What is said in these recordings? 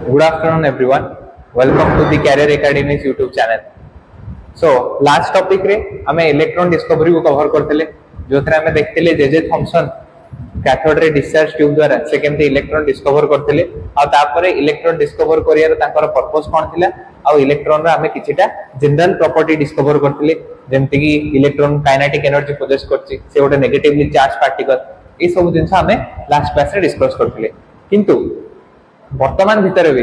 Good afternoon, everyone. Welcome to the Career Academy's YouTube channel. So, last topic रे हमें electron discovery को cover करते जो थे हमें देखते J Thomson cathode ray discharge tube द्वारा से केमते इलेक्ट्रॉन डिस्कवर करते आ तापर इलेक्ट्रॉन डिस्कवर करियार तांकर पर्पस कोन थिला आ इलेक्ट्रॉन रा हमें किछिटा जनरल प्रॉपर्टी डिस्कवर करते जेमते कि इलेक्ट्रॉन काइनेटिक एनर्जी प्रोड्यूस करछि से गोटे नेगेटिवली चार्ज पार्टिकल ए सब जिंस हमें लास्ट क्लास रे डिस्कस करते किंतु वर्तमान भितर भी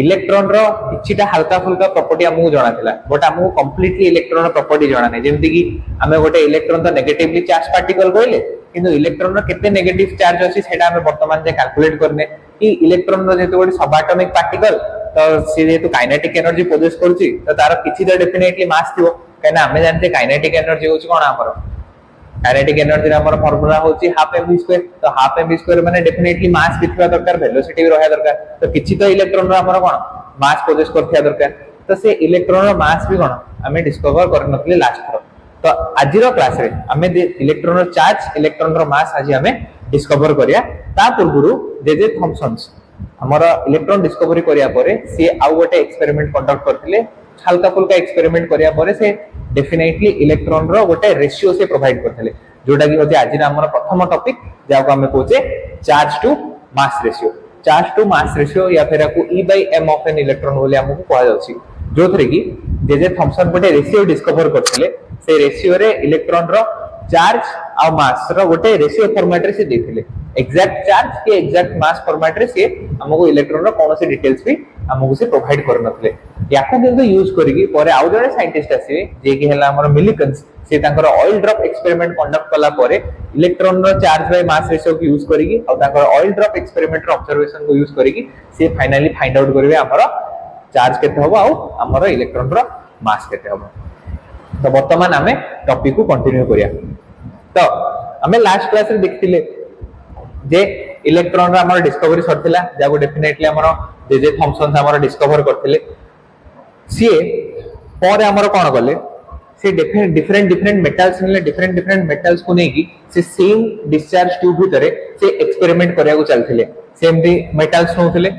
इलेक्ट्रॉन रो किछिटा हल्का फुल्का प्रॉपर्टी हमहु जणा थिला बट हमहु कंप्लीटली इलेक्ट्रॉन रो प्रॉपर्टी जणा नै जेमति कि हमें गोटे इलेक्ट्रॉन तो नेगेटिवली चार्ज पार्टिकल कहले किंतु इलेक्ट्रॉन रो केते नेगेटिव चार्ज अछि सेटा हमें वर्तमान जे कैलकुलेट करने कि इलेक्ट्रॉन रो जेते गोटे सबएटॉमिक पार्टिकल तो से जेतु काइनेटिक एनर्जी प्रोड्यूस करछि तो तार किछि तो डेफिनेटली मास थिबो कना हमें जानते काइनेटिक एनर्जी होछि कोन हमर काइनेटिक एनर्जी हमर फार्मूला होची हाफ एम वी स्क्वायर तो हाफ एम वी स्क्वायर माने डेफिनेटली मास भी थिबा दरकार वेलोसिटी भी रहया दरकार तो किछि तो इलेक्ट्रॉन रो हमर कोन मास प्रोड्यूस करथिया दरकार तो से इलेक्ट्रॉन रो मास भी कोन हमें डिस्कवर कर नथले लास्ट थरो तो आज रो क्लास रे हमें इलेक्ट्रॉन रो चार्ज इलेक्ट्रॉन रो मास आज हमें डिस्कवर करिया ता पूर्वरु जे थॉमसन्स हमर इलेक्ट्रॉन डिस्कवरी करिया परे से आउ गोटे एक्सपेरिमेंट कंडक्ट करथिले हल्का फुल्का एक्सपेरिमेंट करिया परे से डेफिनेटली इलेक्ट्रॉन रो गोटे रेशियो से प्रोवाइड करथिले जोटा कि होते आज हमर प्रथम टॉपिक जाको हमें कहूचे चार्ज टू मास रेशियो या फिर को E/m ऑफ एन इलेक्ट्रॉन बोले हमको कहा जाउची जोथरे कि जे थॉमसन गोटे रेशियो डिस्कवर करथिले से रेशियो रे इलेक्ट्रॉन रो चार्ज आ मास रो गोटे रेशियो फॉर्मेट रे से देथिले एग्जैक्ट चार्ज के एग्जैक्ट मास फॉर्मेट रे से हमको इलेक्ट्रॉन रो कोनोसी डिटेल्स भी हमको से प्रोवाइड करनथले याको किंतु यूज करिकि परे आउ जने साइंटिस्ट आसीबे जे कि हला हमर मिलिकन्स से तांकर ऑयल ड्रॉप एक्सपेरिमेंट कंडक्ट कला परे इलेक्ट्रॉन रो चार्ज बाय मास रेशियो को यूज करिकि और तांकर ऑयल ड्रॉप एक्सपेरिमेंट रो ऑब्जर्वेशन को यूज करिकि से फाइनली फाइंड आउट करबे हमर चार्ज केते होबो आ हमर इलेक्ट्रॉन रो मास केते होबो तो वर्तमान हमें टॉपिक को कंटिन्यू करिया तो हमें लास्ट क्लास रे देखथिले जे इलेक्ट्रॉन रा हमर डिस्कवरी सरथिला जाको डेफिनेटली हमर जे थॉमसन हमर डिस्कवर करथिले सी पर हमर कोन गले से डिफरेंट मेटल्स को नेकी से सेम डिस्चार्ज ट्यूब भितरे से एक्सपेरिमेंट करिया को चलथिले सेमती मेटल्स नोथिले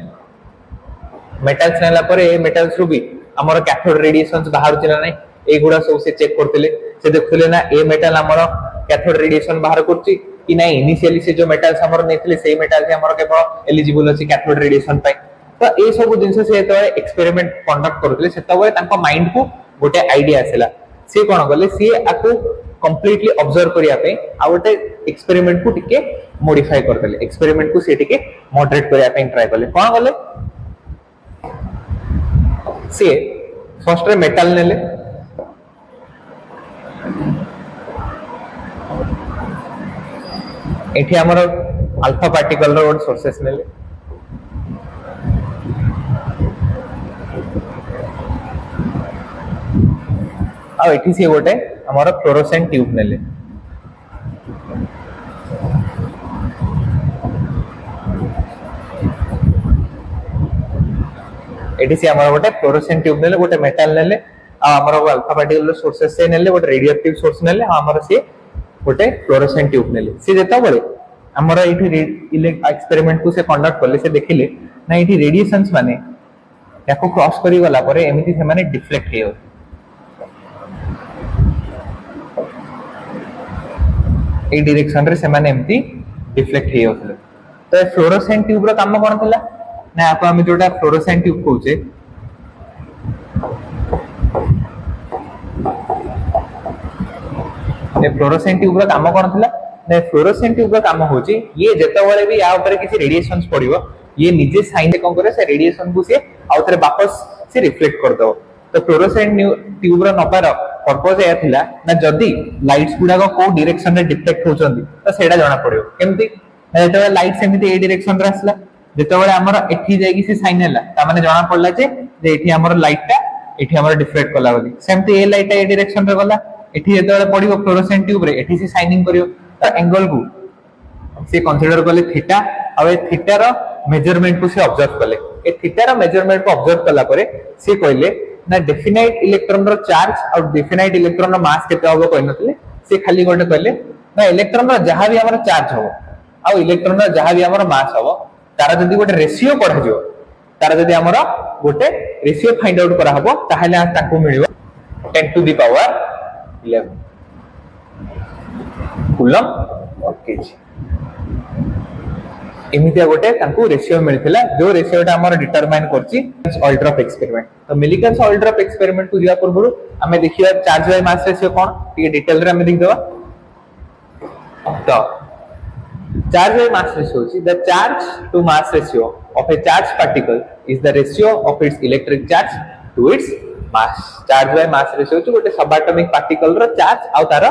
मेटल्स नेला परे मेटल्स रु भी हमर कैथोड रेडिएशंस बाहर चिला नै एगुडा सब से चेक करथिले से देखथिले ना ए मेटल हमर कैथोड रेडिएशन बाहर करछि कि नै इनिशियली से जो मेटल्स हमर नेथिले सेही मेटल से हमर केवल एलिजिबल अछि कैथोड रेडिएशन पय तो ए सब जिंस से तो एक्सपेरिमेंट कंडक्ट करथिले सेतबे तांको माइंड को गोटे आईडिया आसेला से कोन गले से आको कंप्लीटली ऑब्जर्व करिया पे आ गोटे एक्सपेरिमेंट को टिके मॉडिफाई करथले एक्सपेरिमेंट को से टिके मॉडरेट करिया पे ट्राई करले कोन गले से फर्स्ट रे मेटल नेले एठी हमर अल्फा पार्टिकल रो सोर्सेस नेले आ एठी से गोटे हमर फ्लोरोसेंट ट्यूब नेले एठी से हमर गोटे फ्लोरोसेंट ट्यूब नेले गोटे मेटल नेले आ हमर अल्फा पार्टिकल रो सोर्सेस से नेले गोटे रेडियोएक्टिव सोर्स नेले हमर से गोटे फ्लोरोसेंट ट्यूब नेले से जेता बळे हमर एठी एक्सपेरिमेंट को से कंडक्ट करले से देखिले ना एठी रेडिएशंस माने याको क्रॉस करी गला परे एमिति से माने डिफ्लेक्ट हेयो ए डायरेक्शन रे से माने एमिति डिफ्लेक्ट हेयो तो फ्लोरोसेंट ट्यूब रो काम कोन थला ना आपा हम जोटा फ्लोरोसेंट ट्यूब कहूचे ने फ्लोरोसेंट ट्यूब रो काम कोन थला ने फ्लोरोसेंट ट्यूब रो काम होची ये जेतबेले भी या ऊपर किसी रेडिएशंस पड़िबो ये निजे साइन कोन करे से रेडिएशन को से आउथरे वापस से रिफ्लेक्ट कर दो तो फ्लोरोसेंट ट्यूब रो नपार पर्पस या थिला ना जदी लाइट्स गुडा को डायरेक्शन रे डिफ्लेक्ट होचंदी तो सेडा जाना पड़ियो केमती जेतबे लाइट सेमिति ए डायरेक्शन रे आसला जेतबेले हमर एठी जाई कि से साइन हला ता माने जाना पड़ला जे एठी हमर लाइट ता एठी हमर डिफ्लेक्ट कला बोली सेमती ए लाइट ए डायरेक्शन रे गला एठी जेतबेले पड़ियो फ्लोरोसेंट ट्यूब रे एठी से साइनिंग करियो तो एंगल को से कंसीडर करले थीटा और ए थीटा रो मेजरमेंट को से ऑब्जर्व करले ए थीटा रो मेजरमेंट को ऑब्जर्व कला परे से कहले ना डेफिनाइट इलेक्ट्रॉन रो चार्ज और डेफिनाइट इलेक्ट्रॉन रो मास केते होबो कहनतले से खाली गोटे कहले ना इलेक्ट्रॉन रो जहां भी हमर चार्ज हो आ इलेक्ट्रॉन रो जहां भी हमर मास हो तारा जदी गोटे रेशियो पढ़ा जो तार जदि हमर गोटे रेशियो फाइंड आउट करा हबो ताहले ताकू मिलिबो 10 to the power 11 coulomb per K G. एमितिया गोटे तांकू रेशियो मिलथिला जो रेशियोटा हमर डिटरमाइन करछि ऑयल ड्रॉप एक्सपेरिमेंट। तो मिलिकन्स ऑयल ड्रॉप एक्सपेरिमेंट को जिया पूर्व हमें देखिया चार्ज बाय मास रेशियो कोन टी डिटेल रे हमें देख देबा। तो charge by mass ratio is the charge to mass ratio of a charged particle is the ratio of its electric charge to its mass. Charge by mass ratio छु गोटे subatomic particle रो charge आ तार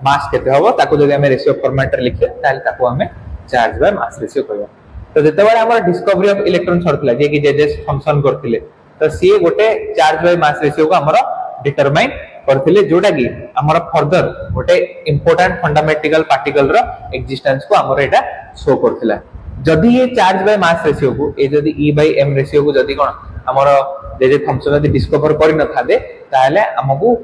मास केते हबो ताको जदि हमें ratio format रे लिखे ताले ताको हमें चार्ज बाय मास रेशियो कहबो। तो जेते बारे हमर डिस्कवरी ऑफ इलेक्ट्रॉन सरथिला जे कि जे फंक्शन करथिले तो सी गोटे चार्ज बाय मास रेशियो को हमर डिटरमाइन करथिले जोटा कि हमर फर्दर गोटे इंपोर्टेंट फंडामेंटल पार्टिकल रो एक्जिस्टेंस को हमर एटा शो करथिला। जदि ये चार्ज बाय मास रेशियो को ए जदि E बाय M रेशियो को जदि कोन हमर जे थॉमसन जदि डिस्कवर करि न थादे ताले हमकु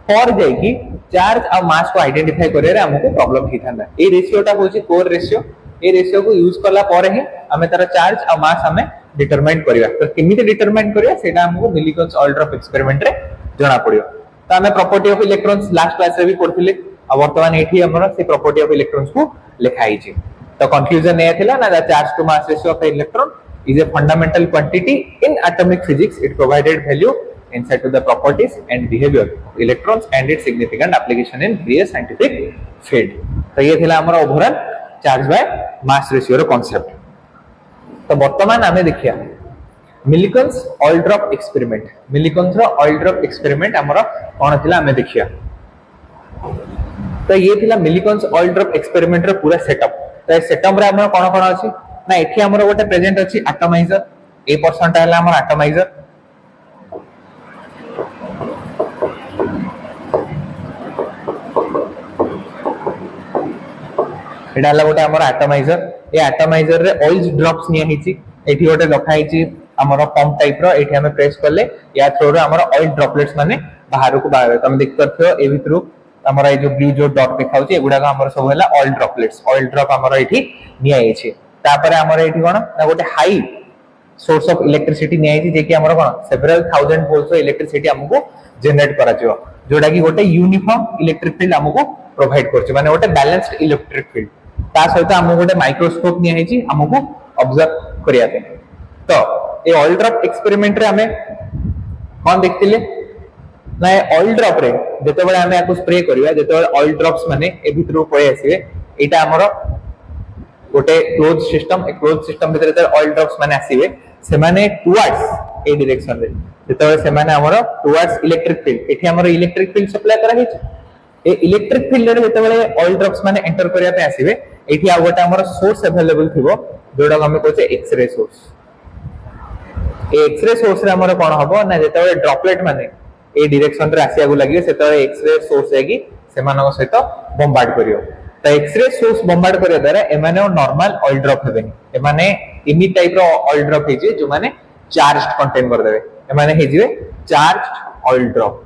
फॉर जाय कि चार्ज और मास को आइडेंटिफाई करे रे हमकु प्रॉब्लम ही थांदा। ए रेशियोटा होची कोर रेशियो। ए रेशियो को यूज करला पर ही हमें तार चार्ज और मास हमें डिटरमाइन करिया। तो केमिति डिटरमाइन करिया सेटा हमकु मिलिकन्स ऑयल ड्रॉप एक्सपेरिमेंट रे जणा पड़ियो। तो हमें property of electrons last class रे भी पढ़थिले आ वर्तमान एठी हमर से प्रॉपर्टी ऑफ इलेक्ट्रॉन्स को लिखाई छी। तो कंक्लूजन ए थिला ना the charge to mass ratio of electron is a fundamental quantity in atomic physics. It provided value insight to the properties and behavior of electrons and its significant application in various scientific field. तो ये थिला हमर overall charge by mass ratio रो concept. तो वर्तमान हमें देखिया Millikan's oil drop experiment. Millikan's रो ऑयल ड्रॉप एक्सपेरिमेंट हमर कोन थिला हमें देखिया। तो ये थिला मिलिकन्स ऑयल ड्रॉप एक्सपेरिमेंट रो पूरा सेटअप। तो सेटअप रे हमर कोन कोन अछि ना एठी हमर गोटे प्रेजेंट अछि एटमाइजर। ए परसेंट हला हमर एटमाइजर। एटा हला गोटे हमर एटमाइजर। ए एटमाइजर रे ऑयल ड्रॉप्स निया हिची। एठी गोटे लखा हिची हमर पंप टाइप रो। एठी हमें प्रेस करले या थ्रू रे हमर ऑयल ड्रॉपलेट्स माने बाहर को बाहर तुम देख परथियो ए भितरु हमर ए जो ब्लू जो डॉट देखाउची एगुडा का हमर सब हला ऑयल ड्रॉपलेट्स। ऑयल ड्रॉप हमर एठी निया हिची। तापरे हमर एठी कोन ना गोटे हाई सोर्स ऑफ इलेक्ट्रिसिटी निया हिची जे कि हमर कोन several thousand volts of electricity हमको जनरेट करा जिवो जोडा कि गोटे यूनिफॉर्म इलेक्ट्रिक फील्ड हमको प्रोवाइड करछ माने गोटे बैलेंस्ड इलेक्ट्रिक फील्ड। ता सहित हमको गोटे माइक्रोस्कोप निया हिची हमको ऑब्जर्व करिया पे। तो ए ऑयल ड्रॉप एक्सपेरिमेंट रे हमें कोन देखतिले ना ऑयल ड्रॉप रे जते बेले हमें आको स्प्रे करिया जते बेले ऑयल ड्रॉप्स माने ए भितरु पळे आसीबे एटा हमर गोटे क्लोज सिस्टम। ए क्लोज सिस्टम भितर जते ऑयल ड्रॉप्स माने आसीबे से माने टुवर्ड्स ए डायरेक्शन रे जते बेले से माने हमर टुवर्ड्स इलेक्ट्रिक फील्ड एठी हमर इलेक्ट्रिक फील्ड सप्लाई करा हिच। ए इलेक्ट्रिक फील्ड रे जते बेले ऑयल ड्रॉप्स माने एंटर करिया पे आसीबे एठी आ गोटे हमर सोर्स अवेलेबल थिबो जोडा हम कहै छै एक्स-रे सोर्स। ए एक्स-रे सोर्स रे हमर कोन हबो ना जते बेले ड्रॉपलेट माने ए डायरेक्शन रे आसिया को लागि सेते बेले एक्स-रे सोर्स जागी सेमानक सहित बॉम्बार्ड करियो। तो एक्स-रे सोर्स बॉम्बार्ड करिया द्वारा एमाने नॉर्मल ऑयल ड्रॉप हेबेनी। एमाने इमी टाइप रो ऑयल ड्रॉप हे जे जो माने चार्ज्ड कंटेन कर देबे। एमाने हे जे चार्ज्ड ऑयल ड्रॉप।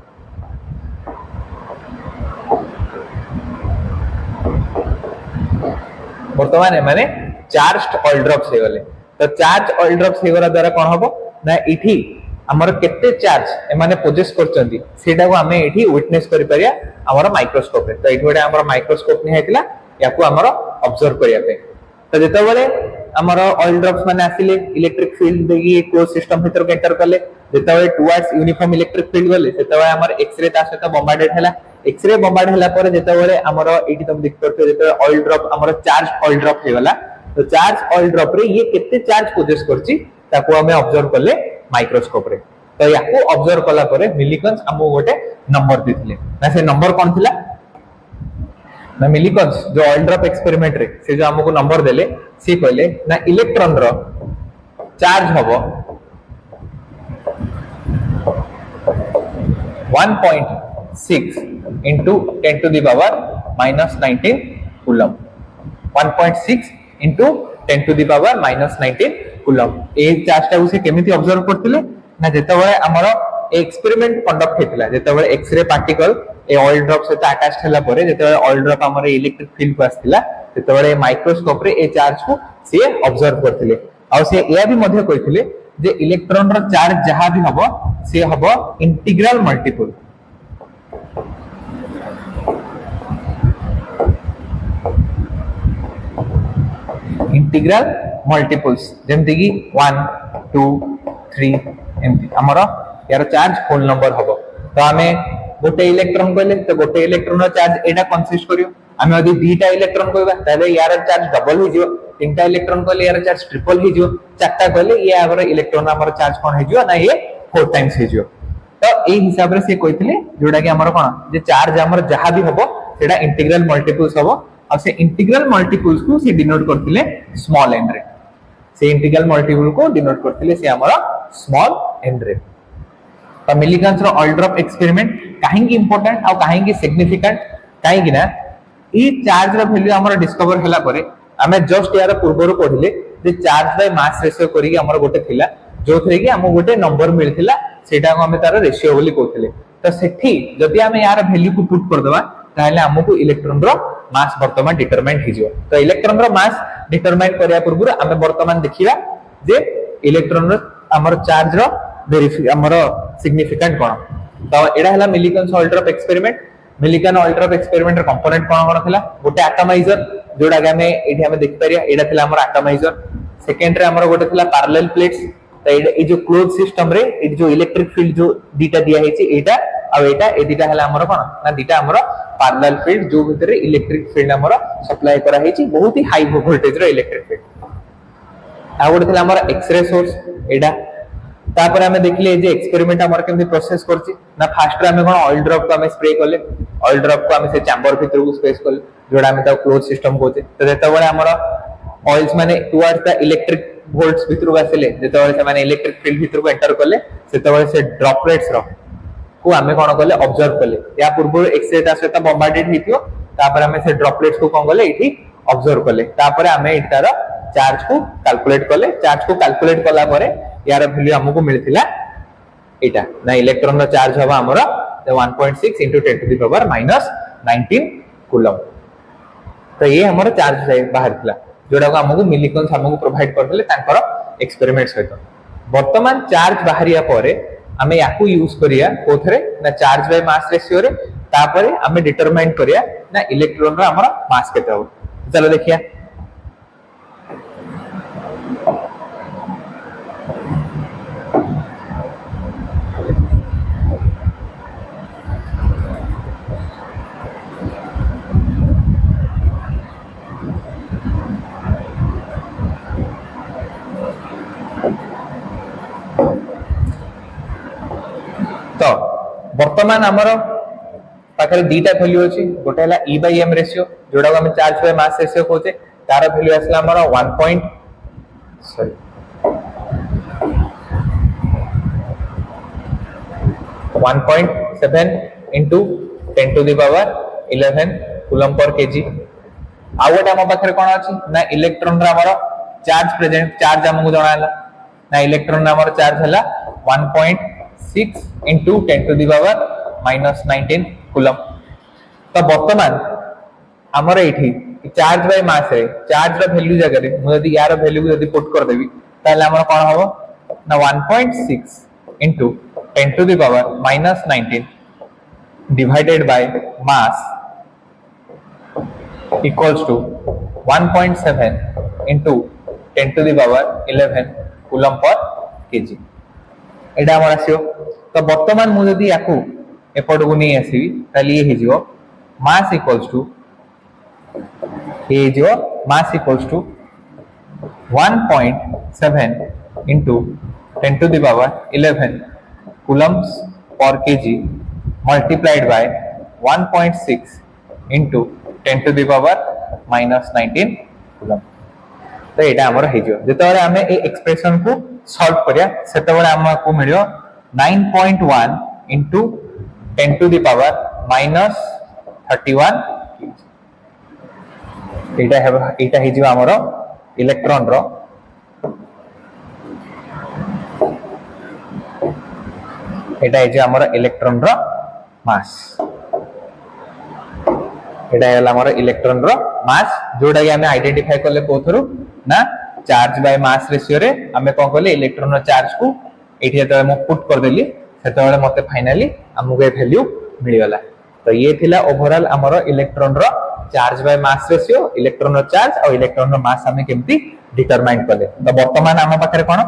वर्तमान एमाने चार्ज्ड ऑयल ड्रॉप्स हे गले। तो चार्ज ऑयल ड्रॉप्स हे गला द्वारा कोन हबो ना इठी हमर केते चार्ज एमाने पोजेस करचंदी सेटा को हमें एठी विटनेस करि परिया हमर माइक्रोस्कोप रे। तो एठी गोटे हमर माइक्रोस्कोप नि हेतिला याकू हमर ऑब्जर्व करिया पे। तो जेते बेले हमर ऑयल ड्रॉप्स माने आसिले इलेक्ट्रिक फील्ड देगी क्लोज सिस्टम भीतर के एंटर करले जेते बेले टुवर्ड्स यूनिफॉर्म इलेक्ट्रिक फील्ड गले सेते बेले हमर एक्स-रे ता सहित बॉम्बार्डेड हला। एक्स-रे बॉम्बार्ड हला पर जेते बेले हमर एठी तुम देख परते जेते ऑयल ड्रॉप हमर चार्ज ऑयल ड्रॉप हे गला। तो चार्ज ऑयल ड्रॉप रे ये केते चार्ज पोजेस करची ताको हमें ऑब्जर्व करले माइक्रोस्कोप रे। तो याकू ऑब्जर्व कला परे मिलिकन्स हमो गोटे नंबर दिथिले ना से नंबर कोन थिला ना मिलिकन्स जो ऑयल ड्रॉप एक्सपेरिमेंट रे से जो हमको नंबर देले से कहले ना इलेक्ट्रॉन रो चार्ज हबो 1.6 into 10 to the power minus 19 coulomb. 1.6 into 10 to the power minus 19 coulomb. A charge टा उसे केमिति ऑब्जर्व करथिले ना जेते बेले हमर एक्सपेरिमेंट कंडक्ट हेतिला जेते बेले एक्स-रे पार्टिकल ए ऑयल ड्रॉप से अटैच्ड हला परे जेते बेले ऑयल ड्रॉप हमर इलेक्ट्रिक फील्ड को आस्थिला जेते बेले माइक्रोस्कोप रे ए चार्ज को से ऑब्जर्व करथिले। आ से एया भी मध्ये कहिथिले जे इलेक्ट्रॉन रो चार्ज जहां भी हबो से हबो इंटीग्रल मल्टीपल इंटीग्रल मल्टीपल्स जेमति कि 1 2 3 एमति हमरो यार चार्ज होल नंबर हबो तो हमें गोटे इलेक्ट्रॉन कहले तो गोटे इलेक्ट्रॉन रो चार्ज एटा कंसिस्ट करियो हमें यदि दुईटा इलेक्ट्रॉन कहबा ताले यार चार्ज डबल हो जियो तीनटा इलेक्ट्रॉन कहले यार चार्ज ट्रिपल हो जियो चारटा कहले ये आगर इलेक्ट्रॉन हमर चार्ज कोन हो जियो ना ये 4 टाइम्स हो जियो तो ए हिसाब रे से कहितले जोडा कि हमर कोन जे चार्ज हमर जहां भी हबो सेटा इंटीग्रल मल्टीपल्स हबो और से इंटीग्रल मल्टीपल्स को से डिनोट करथिले स्मॉल एन रे से इंटीग्रल मल्टीपल को डिनोट करथिले से हमर स्मॉल एन रे तो मिलिकन्स रो ऑर्डर ऑफ एक्सपेरिमेंट काहे की इंपोर्टेंट आ काहे की सिग्निफिकेंट काहे कि ना ई चार्ज रो वैल्यू हमर डिस्कवर हला परे हमें जस्ट यार पूर्वरो पढिले जे चार्ज बाय मास रेशियो करी हमर गोटे थिला जो थे कि हम गोटे नंबर मिलथिला सेटा को हमें तार रेशियो बोली कहथिले तो सेठी जदि हमें यार वैल्यू को पुट कर देबा ताले हमको इलेक्ट्रॉन रो मास वर्तमान डिटरमाइन हिजियो तो इलेक्ट्रॉन रो मास डिटरमाइन करिया पूर्व हमें वर्तमान देखिबा जे इलेक्ट्रॉन रो हमर चार्ज रो वेरीफाई हमर सिग्निफिकेंट कोन तो एडा हला Millikan's order of experiment Millikan order of experiment रो कंपोनेंट कोन कोन थिला गोटे एटमाइजर जोडा के हमें एठी हमें देख परिया एडा थिला हमर एटमाइजर सेकेंड रे हमर गोटे थिला पैरेलल प्लेट्स तो ए जो क्लोज सिस्टम रे ए जो इलेक्ट्रिक फील्ड जो दीटा दिया हेची एटा आ एटा ए दीटा हला हमर कोन ना दीटा हमर पैरेलल फील्ड जो भीतर इलेक्ट्रिक फील्ड हमर सप्लाई करा हेची बहुत ही हाई वोल्टेज रो इलेक्ट्रिक फील्ड आ गोटे थिला हमर एक्स-रे सोर्स एडा तापर हमें देखले जे एक्सपेरिमेंट हमर केमि प्रोसेस करछि ना फास्ट रे हमें कोन ऑयल ड्रॉप को हमें स्प्रे करले ऑयल ड्रॉप को हमें से चैम्बर भीतर को स्पेस करले जोडा हमें ता क्लोज सिस्टम कोचे तो जेता बळे हमर ऑयल्स माने टुवर्ड्स द इलेक्ट्रिक वोल्ट्स भीतर को आसेले जेता बळे से माने इलेक्ट्रिक फील्ड भीतर को एंटर करले सेता बळे से ड्रॉपलेट्स रो को हमें कोन करले ऑब्जर्व करले या पूर्व एक्स-रे ता सहित बॉम्बार्डेड हिथियो तापर हमें से ड्रॉपलेट्स को कोन करले एठी ऑब्जर्व करले तापर हमें एटार चार्ज को कैलकुलेट करले चार्ज को कैलकुलेट कला परे यार वैल्यू हमको मिलथिला एटा ना इलेक्ट्रॉन रो चार्ज हवा हमरो 1.6 * 10 टू द पावर -19 कूलम तो ये हमरो चार्ज बाहर थिला जोडा को हमको मिलिकन्स हमको प्रोवाइड करथिले तांकर एक्सपेरिमेंट सहित वर्तमान चार्ज बाहरिया परे हमें याकू यूज करिया कोथरे ना चार्ज बाय मास रेशियो रे तापरे हमें डिटरमाइन करिया ना इलेक्ट्रॉन रो हमरो मास केते हो चलो देखिया तो वर्तमान हमर पाखरे दीटा वैल्यू अछि गोटे हला E/m रेशियो जोडा हम चार्ज बाय मास रेशियो कहते तार वैल्यू आसला हमर 1.7 into 10 to the power 11 coulomb per K G आ गोटे हम पाखरे कोन अछि ना इलेक्ट्रॉन रा हमर चार्ज प्रेजेंट चार्ज हमको जणाला ना इलेक्ट्रॉन रा हमर चार्ज हला 1.6 into 10 to the power -19 coulomb तो वर्तमान हमर एठी चार्ज बाय मास रे चार्ज रा वैल्यू जगह रे म यदि यार वैल्यू यदि पुट कर देबी ताले हमर कोन हबो ना 1.6 into 10 to the power -19 divided by mass equals to 1.7 into 10 to the power 11 coulomb per KG एडा हमर आसियो तो वर्तमान मु यदि याकू एपड को नहीं आसीबी ताली हे हिजो mass equals to mass equals to 1.7 into 10 to the power 11 coulombs per kg multiplied by 1.6 into 10 to the power -19 coulomb तो एटा हमर हेजियो जेतबे हमें ए एक्सप्रेशन को सॉल्व करिया सेतबे हमको मिलियो 9.1 into 10 to the power -31 एटा हेजियो हमर इलेक्ट्रॉन रो एटा हेजियो हमर इलेक्ट्रॉन रो मास एटा हला हमर इलेक्ट्रॉन रो मास जोडा कि हमें आइडेंटिफाई करले कोथरो ना चार्ज बाय मास रेशियो रे आमे कोन कहले इलेक्ट्रॉन रो चार्ज को एठी जते म पुट कर देली सेते मते फाइनली हमको ए वैल्यू मिल गला। तो ये थिला ओवरऑल हमरो इलेक्ट्रॉन रो charge by mass ratio, electron रो चार्ज और इलेक्ट्रॉन रो मास हमें केमती डिटरमाइन करले। तो वर्तमान हम पाखरे कोन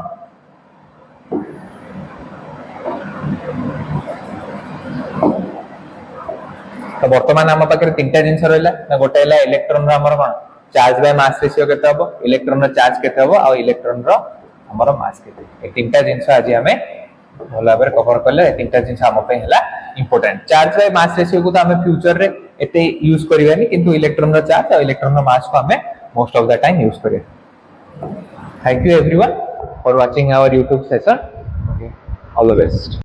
तो वर्तमान आम पाखे तीन जिन रहा गोटे है इलेक्ट्रॉन हमर कोन चार्ज बाय मास रेशियो केते हबो, इलेक्ट्रॉन रो चार्ज केते हबो और इलेक्ट्रॉन रो हमर मास केते। ए तीनटा जिंस आज हमें भल भाव कवर कले। तीनटा जिंस हम पे हला important. Charge by mass ratio को तो हमें फ्यूचर रे एते यूज करबानी किंतु इलेक्ट्रॉन रो चार्ज और इलेक्ट्रॉन रो मास को हमें most of the time use करिया। Thank you everyone for watching our YouTube session. All the best.